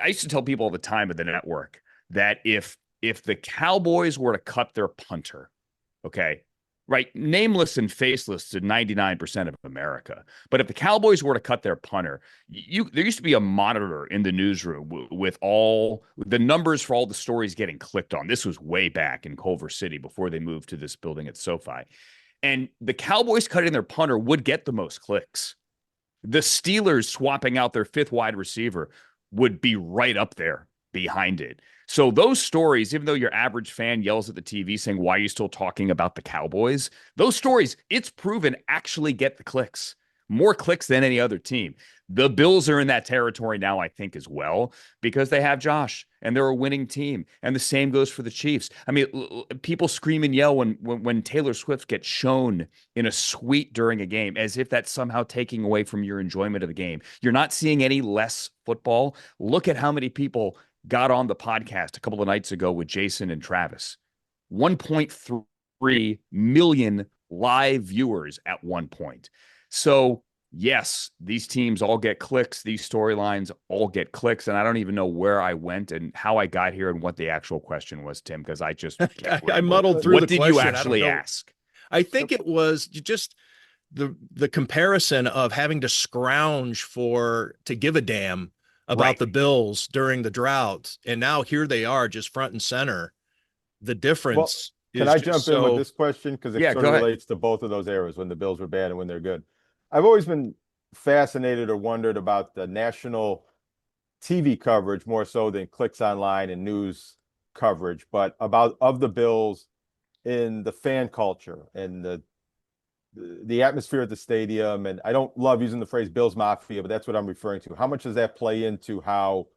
I used to tell people all the time at the network that if the Cowboys were to cut their punter, okay, right, nameless and faceless to 99% of America, but if the Cowboys were to cut their punter, there used to be a monitor in the newsroom with all the numbers for all the stories getting clicked on. This was way back in Culver City before they moved to this building at SoFi. And the Cowboys cutting their punter would get the most clicks. The Steelers swapping out their fifth wide receiver would be right up there behind it. So those stories, even though your average fan yells at the TV saying, why are you still talking about the Cowboys? Those stories, it's proven, actually get the clicks. More clicks than any other team. The Bills are in that territory now, I think, as well, because they have Josh and they're a winning team. And the same goes for the Chiefs. I mean, people scream and yell when Taylor Swift gets shown in a suite during a game, as if that's somehow taking away from your enjoyment of the game. You're not seeing any less football. Look at how many people got on the podcast a couple of nights ago with Jason and Travis. 1.3 million live viewers at one point. So, yes, these teams all get clicks. These storylines all get clicks. And I don't even know where I went and how I got here and what the actual question was, Tim, because I just I muddled through what the did question. you actually ask? I think it was just the comparison of having to scrounge to give a damn about the Bills during the drought. And now here they are just front and center. The difference Can I jump in with this question? Because it sort of relates to both of those eras, when the Bills were bad and when they're good. I've always been fascinated or wondered about the national TV coverage more so than clicks online and news coverage, but of the Bills in the fan culture and the atmosphere at the stadium. And I don't love using the phrase Bills Mafia, but that's what I'm referring to. How much does that play into how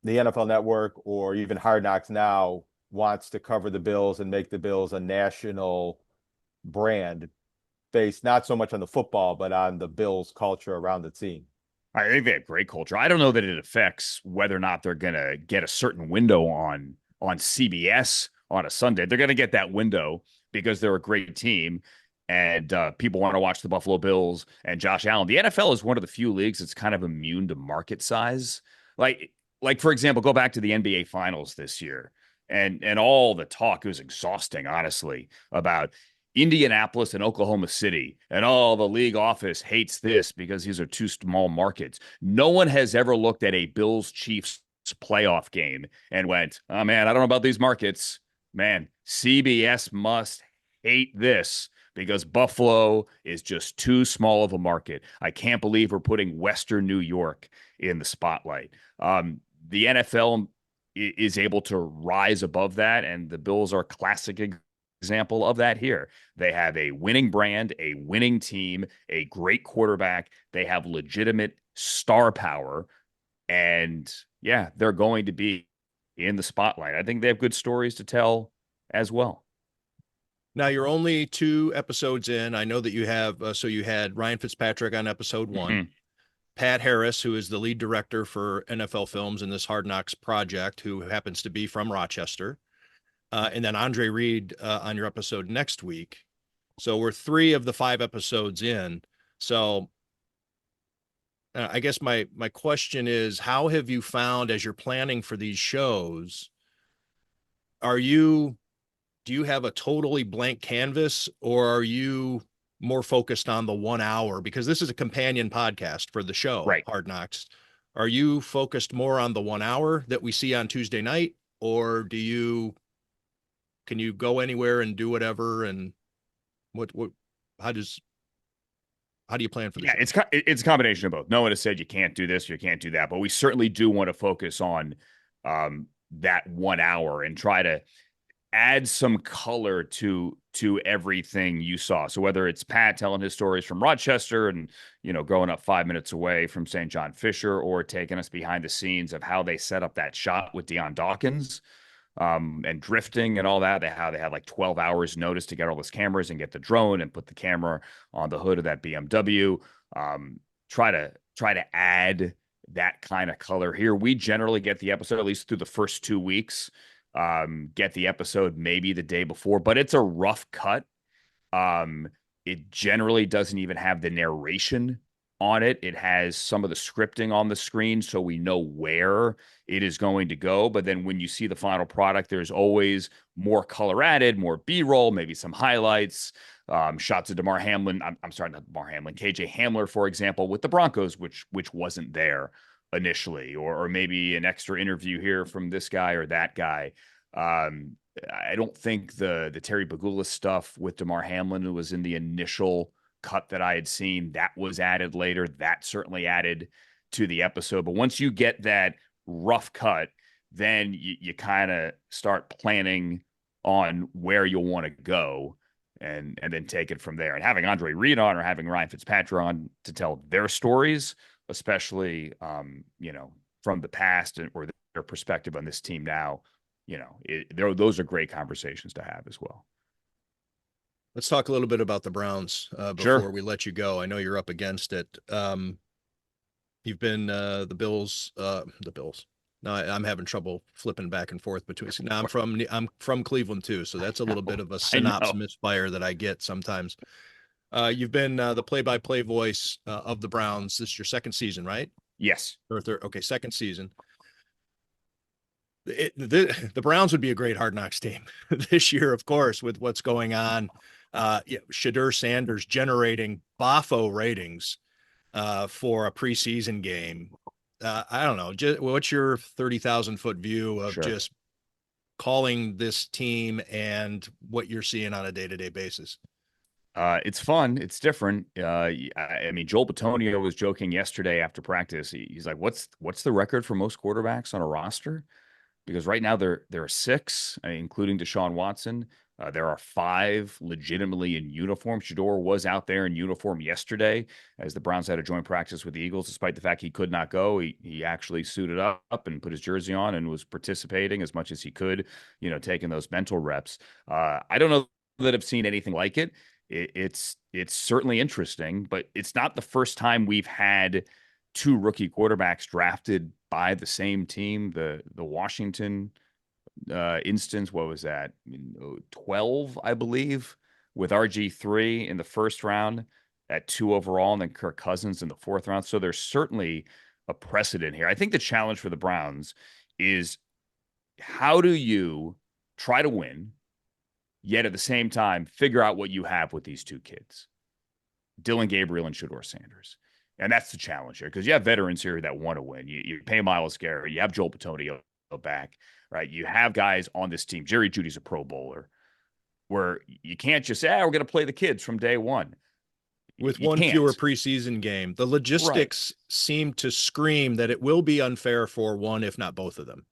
the NFL Network or even Hard Knocks now wants to cover the Bills and make the Bills a national brand based not so much on the football, but on the Bills culture around the team? I think they have great culture. I don't know that it affects whether or not they're going to get a certain window on CBS on a Sunday. They're going to get that window because they're a great team and people want to watch the Buffalo Bills and Josh Allen. The NFL is one of the few leagues that's kind of immune to market size. Like for example, go back to the NBA Finals this year and all the talk. It was exhausting, honestly, about Indianapolis and Oklahoma City, and the league office hates this because these are two small markets. No one has ever looked at a Bills-Chiefs playoff game and went, oh man, I don't know about these markets. Man, CBS must hate this because Buffalo is just too small of a market. I can't believe we're putting Western New York in the spotlight. The NFL is able to rise above that, and the Bills are a classic example of that here. They have a winning brand, a winning team, a great quarterback. They have legitimate star power, and yeah, they're going to be in the spotlight. I think they have good stories to tell as well. Now you're only 2 episodes in. I know that you have, so you had Ryan Fitzpatrick on episode 1, mm-hmm. Pat Harris, who is the lead director for NFL Films in this Hard Knocks project, who happens to be from Rochester. And then Andre Reed on your episode next week. So we're 3 of the 5 episodes in. So I guess my question is, how have you found, as you're planning for these shows, do you have a totally blank canvas, or are you more focused on the 1 hour? Because this is a companion podcast for the show, right? Hard Knocks. Are you focused more on the 1 hour that we see on Tuesday night, or can you go anywhere and do whatever? And how do you plan for the show? It's a combination of both. No one has said you can't do this, you can't do that, but we certainly do want to focus on that 1 hour and try to add some color to everything you saw. So whether it's Pat telling his stories from Rochester and, growing up 5 minutes away from St. John Fisher, or taking us behind the scenes of how they set up that shot with Deion Dawkins, and drifting and all that, how they had like 12 hours notice to get all those cameras and get the drone and put the camera on the hood of that BMW. Try to add that kind of color here. We generally get the episode, at least through the first 2 weeks, get the episode maybe the day before, but it's a rough cut It generally doesn't even have the narration on it. It has some of the scripting on the screen, so we know where it is going to go. But then when you see the final product, there's always more color added, more B-roll, maybe some highlights, shots of DeMar Hamlin. I'm sorry, not DeMar Hamlin, KJ Hamler, for example, with the Broncos, which wasn't there initially, or maybe an extra interview here from this guy or that guy. I don't think the Terry Bagula stuff with DeMar Hamlin was in the initial cut that I had seen. That was added later. That certainly added to the episode. But once you get that rough cut, then you kind of start planning on where you'll want to go and then take it from there. And having Andre Reed on or having Ryan Fitzpatrick on to tell their stories, especially from the past or their perspective on this team now, those are great conversations to have as well. Let's talk a little bit about the Browns before we let you go. I know you're up against it. You've been the Bills. No, I'm having trouble flipping back and forth between. Now I'm from Cleveland too, so that's a little bit of a synopsis misfire that I get sometimes. You've been the play-by-play voice of the Browns. This is your second season, right? Yes. Or third? Okay, second season. The Browns would be a great Hard Knocks team this year, of course, with what's going on. Shedeur Sanders generating Bafo ratings for a preseason game. I don't know. What's your 30,000-foot view of just calling this team and what you're seeing on a day-to-day basis? It's fun. It's different. I mean, Joel Bitonio was joking yesterday after practice. He's like, "What's the record for most quarterbacks on a roster?" Because right now there are 6, including Deshaun Watson. There are 5 legitimately in uniform. Shedeur was out there in uniform yesterday as the Browns had a joint practice with the Eagles, despite the fact he could not go. He actually suited up and put his jersey on and was participating as much as he could, taking those mental reps. I don't know that I've seen anything like it. It's certainly interesting, but it's not the first time we've had 2 rookie quarterbacks drafted by the same team. The Washington instance, what was that? 12, I believe, with RG3 in the first round at 2 overall, and then Kirk Cousins in the 4th round. So there's certainly a precedent here. I think the challenge for the Browns is, how do you try to win, yet at the same time figure out what you have with these 2 kids, Dillon Gabriel and Shedeur Sanders? And that's the challenge here, because you have veterans here that want to win. You pay Myles Garrett. You have Joel Bitonio back, right? You have guys on this team. Jerry Jeudy's a Pro Bowler, where you can't just say, we're going to play the kids from day one. With one fewer preseason game, the logistics seem to scream that it will be unfair for one, if not both of them.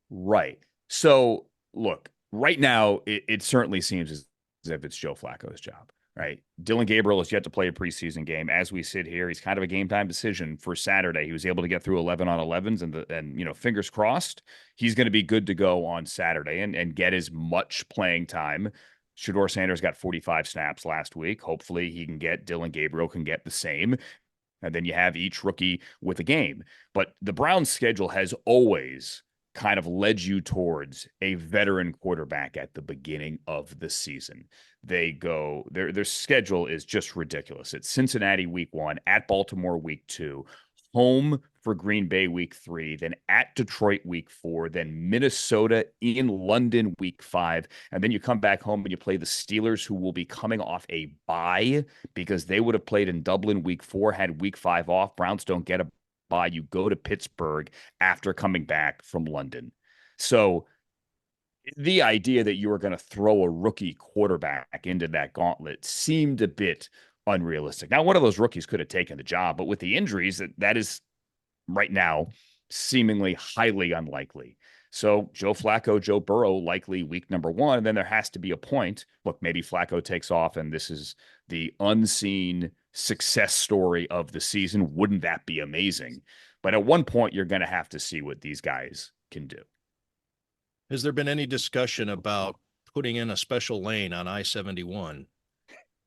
Right. So, look, right now, it certainly seems as if it's Joe Flacco's job. Right. Dillon Gabriel has yet to play a preseason game. As we sit here, he's kind of a game time decision for Saturday. He was able to get through 11 on 11s and fingers crossed, he's going to be good to go on Saturday and get as much playing time. Shedeur Sanders got 45 snaps last week. Hopefully Dillon Gabriel can get the same. And then you have each rookie with a game. But the Browns' schedule has always kind of led you towards a veteran quarterback at the beginning of the season. They go, their schedule is just ridiculous. It's Cincinnati week 1, at Baltimore week 2, home for Green Bay week 3, then at Detroit week 4, then Minnesota in London week 5, and then you come back home and you play the Steelers, who will be coming off a bye because they would have played in Dublin week 4, had week 5 off. Browns don't get a bye. You go to Pittsburgh after coming back from London. So the idea that you were going to throw a rookie quarterback into that gauntlet seemed a bit unrealistic. Now, one of those rookies could have taken the job, but with the injuries, that is right now seemingly highly unlikely. So Joe Flacco, Joe Burrow, likely week number 1. And then there has to be a point. Look, maybe Flacco takes off and this is the unseen success story of the season. Wouldn't that be amazing? But at one point, you're going to have to see what these guys can do. Has there been any discussion about putting in a special lane on I-71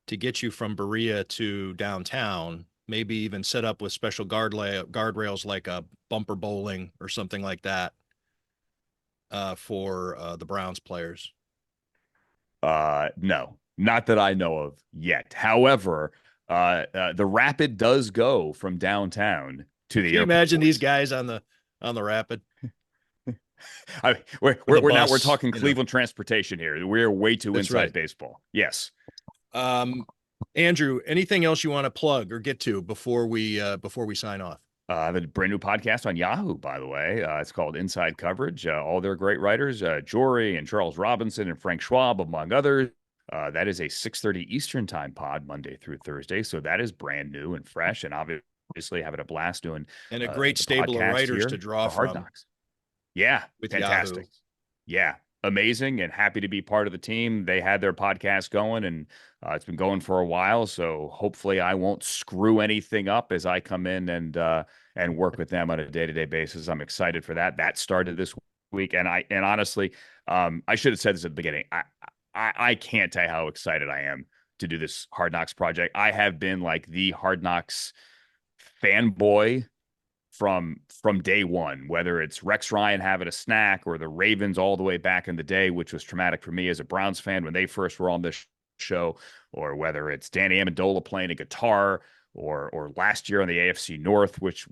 to get you from Berea to downtown, maybe even set up with special guardrails like a bumper bowling or something like that for the Browns players? No. Not that I know of yet. However, the Rapid does go from downtown to the Can you airport. imagine these guys on the Rapid We're with a now we're bus, talking you know? Cleveland transportation here. We're way too That's inside right. baseball. Yes. Andrew, anything else you want to plug or get to before we sign off? I have a brand new podcast on Yahoo, by the way. It's called Inside Coverage. All their great writers, Jory and Charles Robinson and Frank Schwab, among others. That is a 6:30 Eastern time pod, Monday through Thursday. So that is brand new and fresh, and obviously having a blast doing And a great the stable of podcast writers here to draw for Hard from Knocks. Yeah, with fantastic. Yahoo. Yeah, amazing, and happy to be part of the team. They had their podcast going, and it's been going for a while. So hopefully, I won't screw anything up as I come in and work with them on a day-to-day basis. I'm excited for that. That started this week, and honestly, I should have said this at the beginning. I can't tell you how excited I am to do this Hard Knocks project. I have been like the Hard Knocks fanboy from day one, whether it's Rex Ryan having a snack or the Ravens all the way back in the day, which was traumatic for me as a Browns fan when they first were on this show, or whether it's Danny Amendola playing a guitar, or last year on the AFC North, which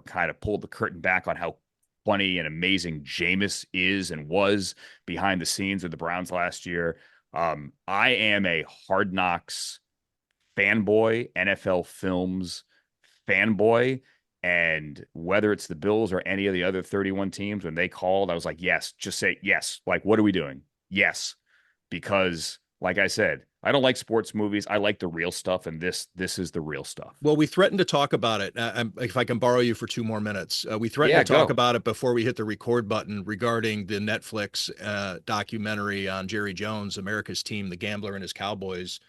kind of pulled the curtain back on how funny and amazing Jameis is and was behind the scenes of the Browns last year. I am a Hard Knocks fanboy, NFL Films fanboy. And whether it's the Bills or any of the other 31 teams, when they called, I was like, yes, just say yes. Like, what are we doing? Yes. Because like I said, I don't like sports movies. I like the real stuff. And this is the real stuff. Well, we threatened to talk about it. If I can borrow you for 2 more minutes, we threatened to talk about it before we hit the record button regarding the Netflix documentary on Jerry Jones, America's Team, the Gambler and his Cowboys.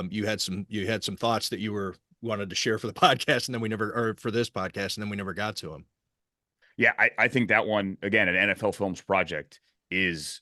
You had some thoughts that you wanted to share for the podcast, and then for this podcast, and then we never got to them. Yeah, I think that one, again, an NFL Films project is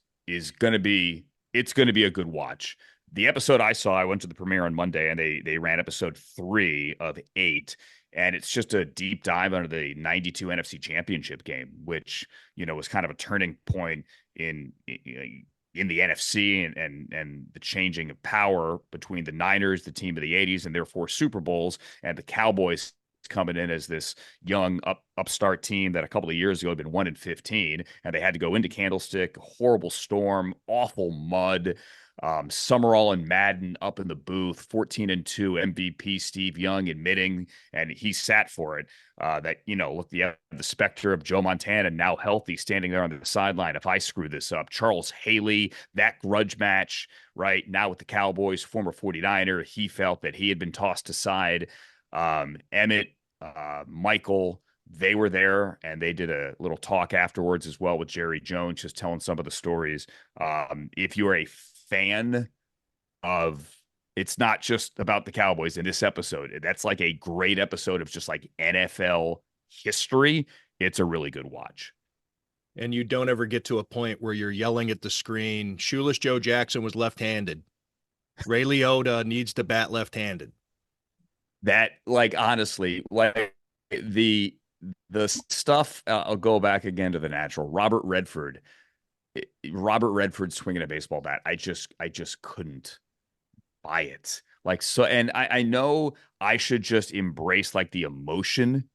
going to be a good watch. The episode I saw, I went to the premiere on Monday, and they ran episode 3 of 8, and it's just a deep dive under the 92 NFC Championship game, which was kind of a turning point in the NFC and the changing of power between the Niners, the team of the 80s, and their 4 Super Bowls, and the Cowboys coming in as this young upstart team that a couple of years ago had been 1-15, and they had to go into Candlestick, horrible storm, awful mud. Summerall and Madden up in the booth, 14-2 MVP Steve Young admitting, and he sat for it, that, look, the specter of Joe Montana, now healthy, standing there on the sideline. If I screw this up, Charles Haley, that grudge match, right now with the Cowboys, former 49er, he felt that he had been tossed aside. Emmett, Michael, they were there, and they did a little talk afterwards as well with Jerry Jones, just telling some of the stories. If you're a fan of, it's not just about the Cowboys in this episode, that's like a great episode of just like NFL history. It's a really good watch. And you don't ever get to a point where you're yelling at the screen, shoeless Joe Jackson was left-handed. Ray Liotta needs to bat left-handed. That, like, honestly, like the stuff, I'll go back again to the natural. Robert Redford swinging a baseball bat. I just couldn't buy it. Like, so, and I know I should just embrace like the emotion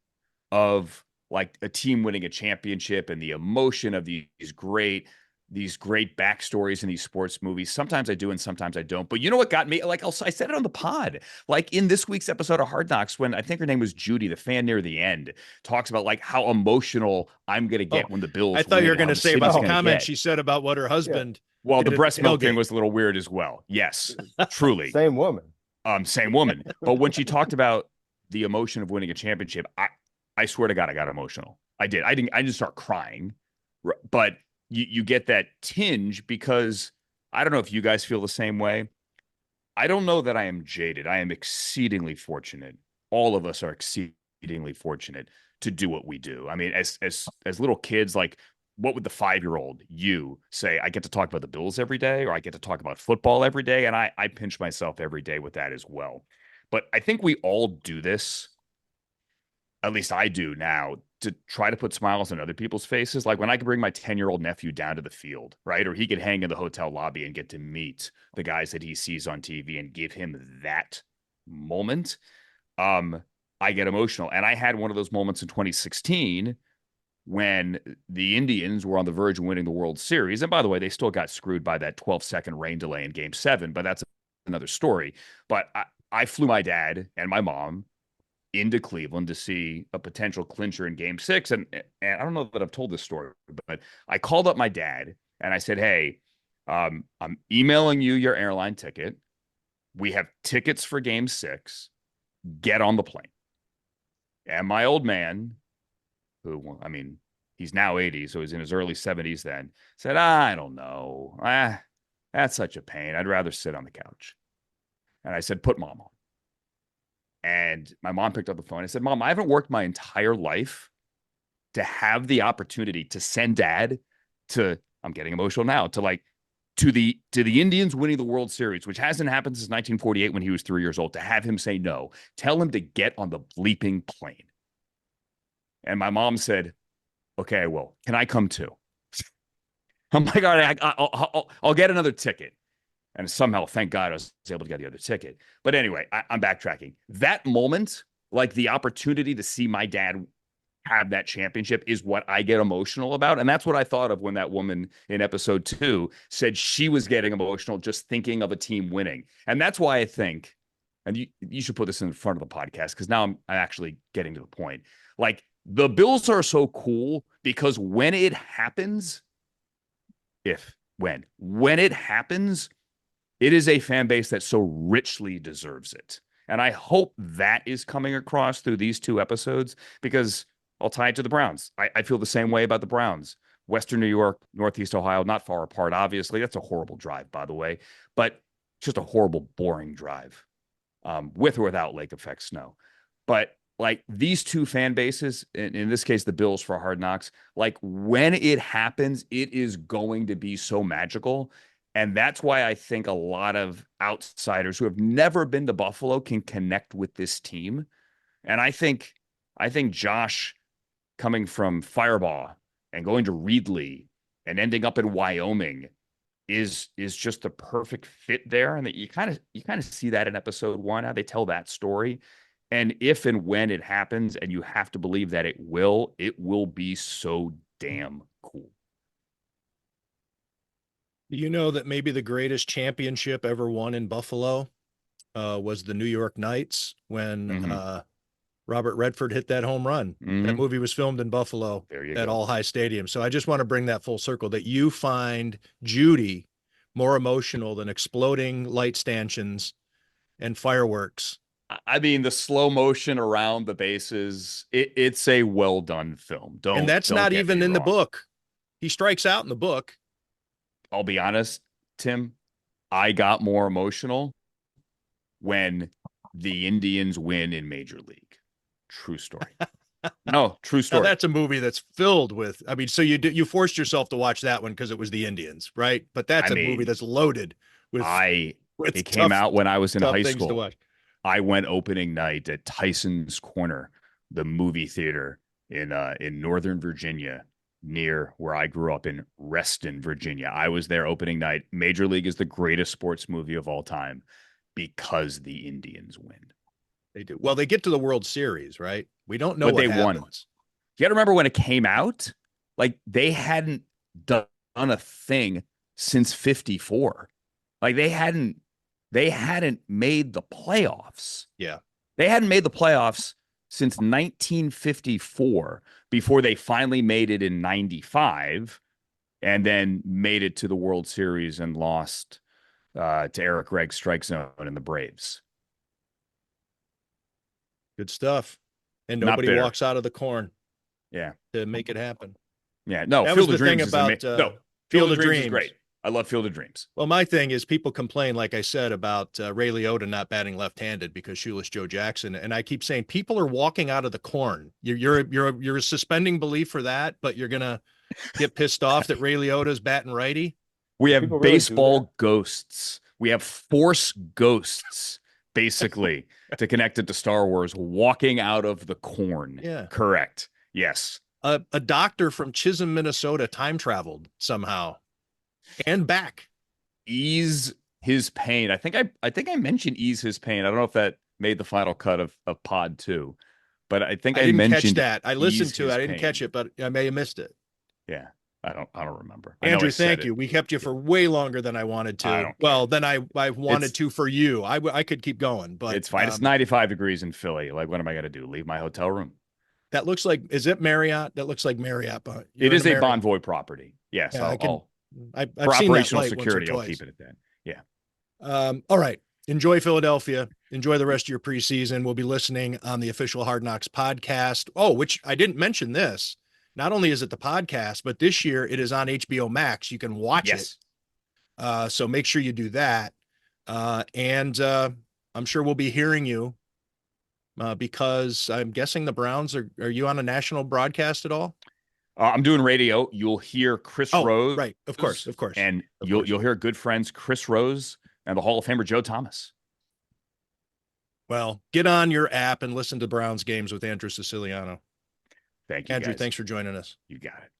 of like a team winning a championship and the emotion of these great backstories in these sports movies. Sometimes I do and sometimes I don't. But you know what got me? Like, I said it on the pod, like in this week's episode of Hard Knocks, when I think her name was Judy, the fan near the end, talks about like how emotional I'm going to get when the Bills I thought you were going to say about the comment she said about what her husband. Yeah. Well, the breast milk thing was a little weird as well. Yes, truly. Same woman. Same woman. But when she talked about the emotion of winning a championship, I swear to God, I got emotional. I did. I didn't start crying, but you get that tinge because I don't know if you guys feel the same way. I don't know that I am jaded. I am exceedingly fortunate. All of us are exceedingly fortunate to do what we do. I mean, as little kids, like, what would the 5-year-old you say? I get to talk about the Bills every day, or I get to talk about football every day. And I pinch myself every day with that as well. But I think we all do this. At least I do now, to try to put smiles on other people's faces. Like when I could bring my 10-year-old nephew down to the field, right? Or he could hang in the hotel lobby and get to meet the guys that he sees on TV and give him that moment. I get emotional. And I had one of those moments in 2016 when the Indians were on the verge of winning the World Series. And by the way, they still got screwed by that 12-second rain delay in Game 7, but that's another story. But I flew my dad and my mom into Cleveland to see a potential clincher in Game 6. And I don't know that I've told this story, but I called up my dad and I said, hey, I'm emailing you your airline ticket. We have tickets for Game 6. Get on the plane. And my old man, who, I mean, he's now 80, so he's in his early 70s then, said, I don't know. That's such a pain. I'd rather sit on the couch. And I said, put mom on. And my mom picked up the phone. I said, Mom, I haven't worked my entire life to have the opportunity to send dad to, I'm getting emotional now, to the Indians winning the World Series, which hasn't happened since 1948 when he was 3 years old, to have him say no, tell him to get on the bleeping plane. And my mom said, okay, well, can I come too? I'm like, all right, I'll get another ticket. And somehow, thank God, I was able to get the other ticket. But anyway, I'm backtracking. That moment, like the opportunity to see my dad have that championship, is what I get emotional about. And that's what I thought of when that woman in episode 2 said she was getting emotional just thinking of a team winning. And that's why I think, and you should put this in front of the podcast, because now I'm actually getting to the point. Like, the Bills are so cool because when it happens, when it happens, it is a fan base that so richly deserves it. And I hope that is coming across through these 2 episodes, because I'll tie it to the Browns. I feel the same way about the Browns. Western New York, Northeast Ohio, not far apart, obviously. That's a horrible drive, by the way, but just a horrible, boring drive, with or without lake effect snow. But like these 2 fan bases, in this case, the Bills for Hard Knocks, like when it happens, it is going to be so magical. And that's why I think a lot of outsiders who have never been to Buffalo can connect with this team. And I think Josh coming from Firebaugh and going to Reedley and ending up in Wyoming is just the perfect fit there. And that you kind of see that in episode 1, how they tell that story. And if and when it happens, and you have to believe that it will be so damn cool. You know that maybe the greatest championship ever won in Buffalo was the New York Knights when Robert Redford hit that home run. That movie was filmed in Buffalo at All High Stadium. So I just want to bring that full circle, that you find Judy more emotional than exploding light stanchions and fireworks. I mean, the slow motion around the bases, it's a well done film. And that's not even in the book. He strikes out in the book. I'll be honest, Tim, I got more emotional when the Indians win in Major League. True story. No, true story. Now, that's a movie that's filled with, I mean, so you forced yourself to watch that one because it was the Indians, right? But that's a movie that's loaded with it came out when I was in high school. To watch. I went opening night at Tyson's Corner, the movie theater in Northern Virginia, near where I grew up in Reston, Virginia. I was there opening night. Major League is the greatest sports movie of all time because the Indians win. They do. Well, they get to the World Series, right? We don't know what they happens. Won. You got to remember when it came out, like they hadn't done a thing since 54. Like they hadn't made the playoffs. Yeah. They hadn't made the playoffs since 1954 before they finally made it in 95 and then made it to the World Series and lost to Eric Gregg's strike zone and the Braves. Good stuff. And nobody walks out of the corn. Yeah. To make it happen. Yeah. No, that Field was of the Dreams thing about Field of Dreams is great. I love Field of Dreams. Well, my thing is people complain, like I said, about Ray Liotta not batting left-handed because shoeless Joe Jackson. And I keep saying people are walking out of the corn. You're suspending belief for that, but you're going to get pissed off that Ray Liotta's batting righty. We have baseball ghosts. We have Force ghosts, basically, to connect it to Star Wars, walking out of the corn. Yeah. Correct. Yes. A doctor from Chisholm, Minnesota, time traveled somehow and back. Ease his pain. I think I mentioned ease his pain. I don't know if that made the final cut of pod 2, but I think I I didn't catch mentioned that. I listened ease to it. his I didn't pain. catch it, but I may have missed it. Yeah. I don't remember. I know I Andrew, said thank it. you. We kept you for way longer than I wanted to. I don't Well, care. than I wanted It's- to for you. I could keep going, but It's fine. It's 95 degrees in Philly. Like, what am I going to do? Leave my hotel room? that looks like, is it Marriott? That looks like Marriott. But It is a Bonvoy property. Yes. Yeah, I've for seen that light security, once or I'll twice. keep it at that. Yeah. All right. Enjoy Philadelphia. Enjoy the rest of your preseason. We'll be listening on the official Hard Knocks podcast. Oh, which I didn't mention this. Not only is it the podcast, but this year it is on HBO Max. You can watch it. So make sure you do that. And I'm sure we'll be hearing you because I'm guessing the Browns are you on a national broadcast at all? I'm doing radio. You'll hear Chris Rose. Right. Of course. And you'll hear good friends, Chris Rose and the Hall of Famer, Joe Thomas. Well, get on your app and listen to Browns games with Andrew Siciliano. Thank you, Andrew, guys. thanks for joining us. You got it.